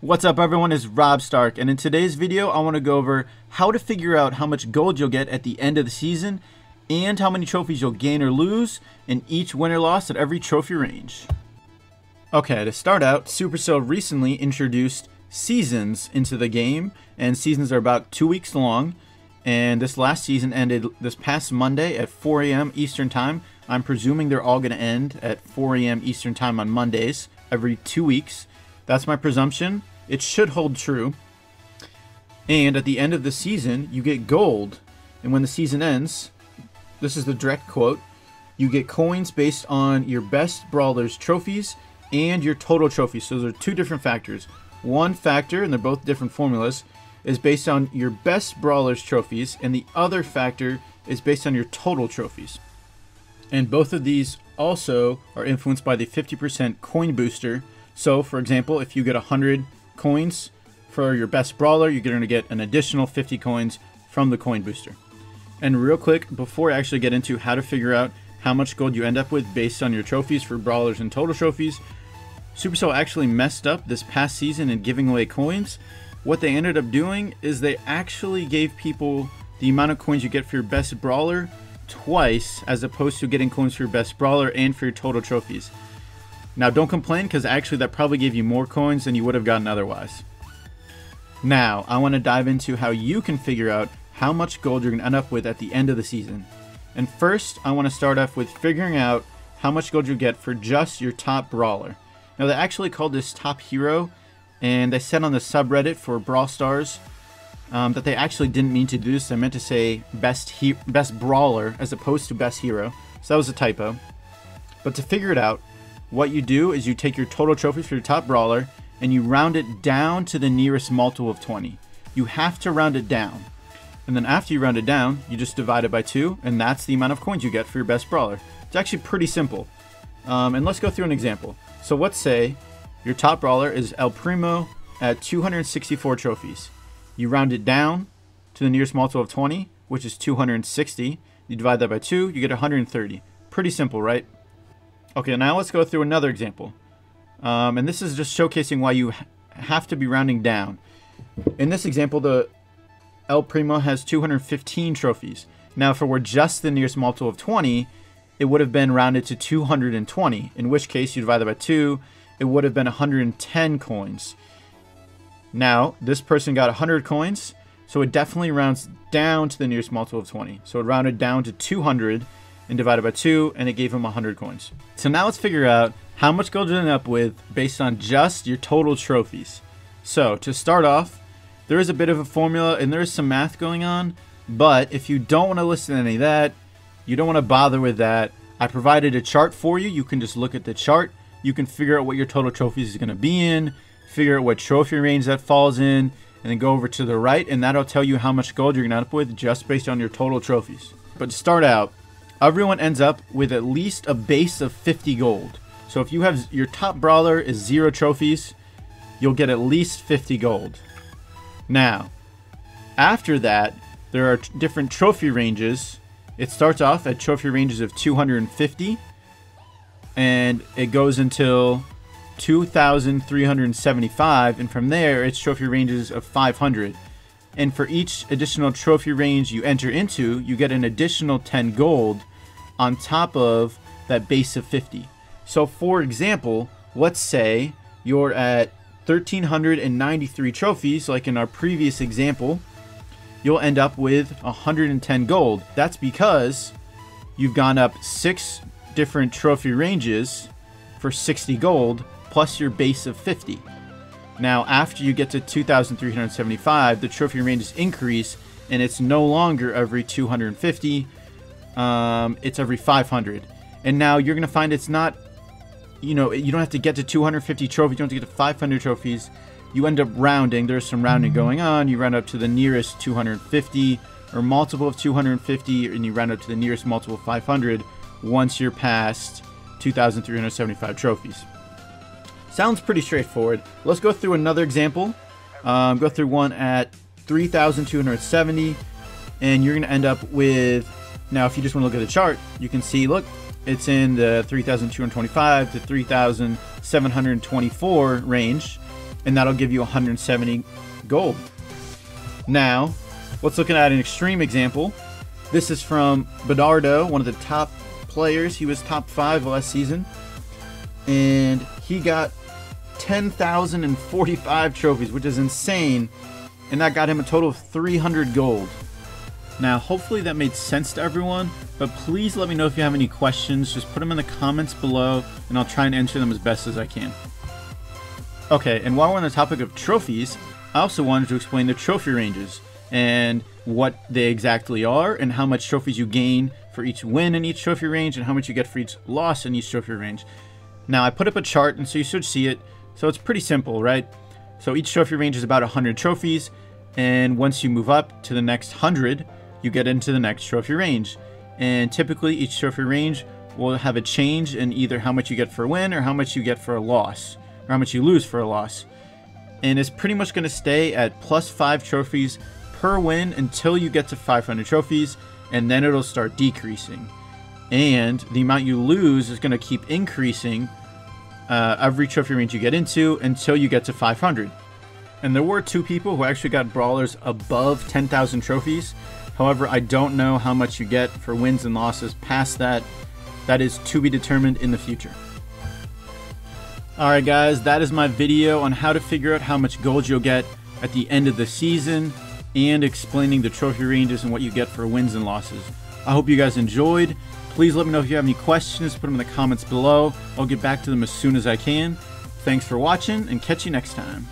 What's up everyone, it's Rob Stark, and in today's video I want to go over how to figure out how much gold you'll get at the end of the season and how many trophies you'll gain or lose in each win or loss at every trophy range. Okay, to start out, Supercell recently introduced seasons into the game, and seasons are about 2 weeks long, and this last season ended this past Monday at 4 a.m. Eastern Time. I'm presuming they're all going to end at 4 a.m. Eastern Time on Mondays every 2 weeks. That's my presumption. It should hold true. And at the end of the season, you get gold. And when the season ends, this is the direct quote, you get coins based on your best brawlers trophies and your total trophies. So those are two different factors. One factor, and they're both different formulas, is based on your best brawlers trophies, and the other factor is based on your total trophies. And both of these also are influenced by the 50% coin booster. So, for example, if you get 100 coins for your best brawler, you're going to get an additional 50 coins from the coin booster. And real quick, before I actually get into how to figure out how much gold you end up with based on your trophies for brawlers and total trophies, Supercell actually messed up this past season in giving away coins. What they ended up doing is they actually gave people the amount of coins you get for your best brawler twice, as opposed to getting coins for your best brawler and for your total trophies. Now don't complain, because actually that probably gave you more coins than you would have gotten otherwise. Now I want to dive into how you can figure out how much gold you're going to end up with at the end of the season. And first I want to start off with figuring out how much gold you'll get for just your top brawler. Now they actually called this top hero, and they said on the subreddit for Brawl Stars that they actually didn't mean to do this. They meant to say best brawler as opposed to best hero. So that was a typo. But to figure it out, what you do is you take your total trophies for your top brawler and you round it down to the nearest multiple of 20. You have to round it down. And then after you round it down, you just divide it by 2, and that's the amount of coins you get for your best brawler. It's actually pretty simple. And let's go through an example. So let's say your top brawler is El Primo at 264 trophies. You round it down to the nearest multiple of 20, which is 260. You divide that by 2, you get 130. Pretty simple, right? Okay, now let's go through another example. And this is just showcasing why you have to be rounding down. In this example, the El Primo has 215 trophies. Now, if it were just the nearest multiple of 20, it would have been rounded to 220, in which case you divide that by 2, it would have been 110 coins. Now, this person got 100 coins, so it definitely rounds down to the nearest multiple of 20. So it rounded down to 200 and divided by 2, and it gave him 100 coins. So now let's figure out how much gold you end up with based on just your total trophies. So to start off, there is a bit of a formula and there is some math going on, but if you don't want to listen to any of that, you don't want to bother with that, I provided a chart for you. You can just look at the chart. You can figure out what your total trophies is going to be in, figure out what trophy range that falls in, and then go over to the right, and that'll tell you how much gold you're going to end up with just based on your total trophies. But to start out, everyone ends up with at least a base of 50 gold. So if you have your top brawler is 0 trophies, you'll get at least 50 gold. Now, after that, there are different trophy ranges. It starts off at trophy ranges of 250, and it goes until 2,375, and from there it's trophy ranges of 500. And for each additional trophy range you enter into, you get an additional 10 gold on top of that base of 50. So for example, let's say you're at 1,393 trophies, like in our previous example, you'll end up with 110 gold. That's because you've gone up 6 different trophy ranges for 60 gold, plus your base of 50. Now, after you get to 2,375, the trophy ranges increase, and it's no longer every 250, it's every 500. And now you're going to find it's not, you don't have to get to 250 trophies, you don't have to get to 500 trophies. You end up rounding. There's some rounding going on. You round up to the nearest 250 or multiple of 250, and you round up to the nearest multiple of 500 once you're past 2,375 trophies. Sounds pretty straightforward. Let's go through another example. Go through one at 3,270, and you're going to end up with, now if you just want to look at the chart, you can see, look, it's in the 3,225 to 3,724 range. and that'll give you 170 gold. Now, let's look at an extreme example. This is from Bedardo, one of the top players. He was top 5 last season, and he got 10,045 trophies, which is insane, and that got him a total of 300 gold. Now, hopefully that made sense to everyone, but please let me know if you have any questions. Just put them in the comments below, and I'll try and answer them as best as I can. Okay, and while we're on the topic of trophies, I also wanted to explain the trophy ranges and what they exactly are, and how much trophies you gain for each win in each trophy range, and how much you get for each loss in each trophy range. Now, I put up a chart, and so you should see it. So it's pretty simple, right? So each trophy range is about 100 trophies, and once you move up to the next 100, you get into the next trophy range. And typically each trophy range will have a change in either how much you get for a win or how much you get for a loss, or how much you lose for a loss. And it's pretty much going to stay at +5 trophies per win until you get to 500 trophies, and then it'll start decreasing. And the amount you lose is going to keep increasing every trophy range you get into until you get to 500. And there were 2 people who actually got brawlers above 10,000 trophies. However, I don't know how much you get for wins and losses past that. That is to be determined in the future. Alright guys, that is my video on how to figure out how much gold you'll get at the end of the season, and explaining the trophy ranges and what you get for wins and losses. I hope you guys enjoyed. Please let me know if you have any questions. Put them in the comments below. I'll get back to them as soon as I can. Thanks for watching, and catch you next time.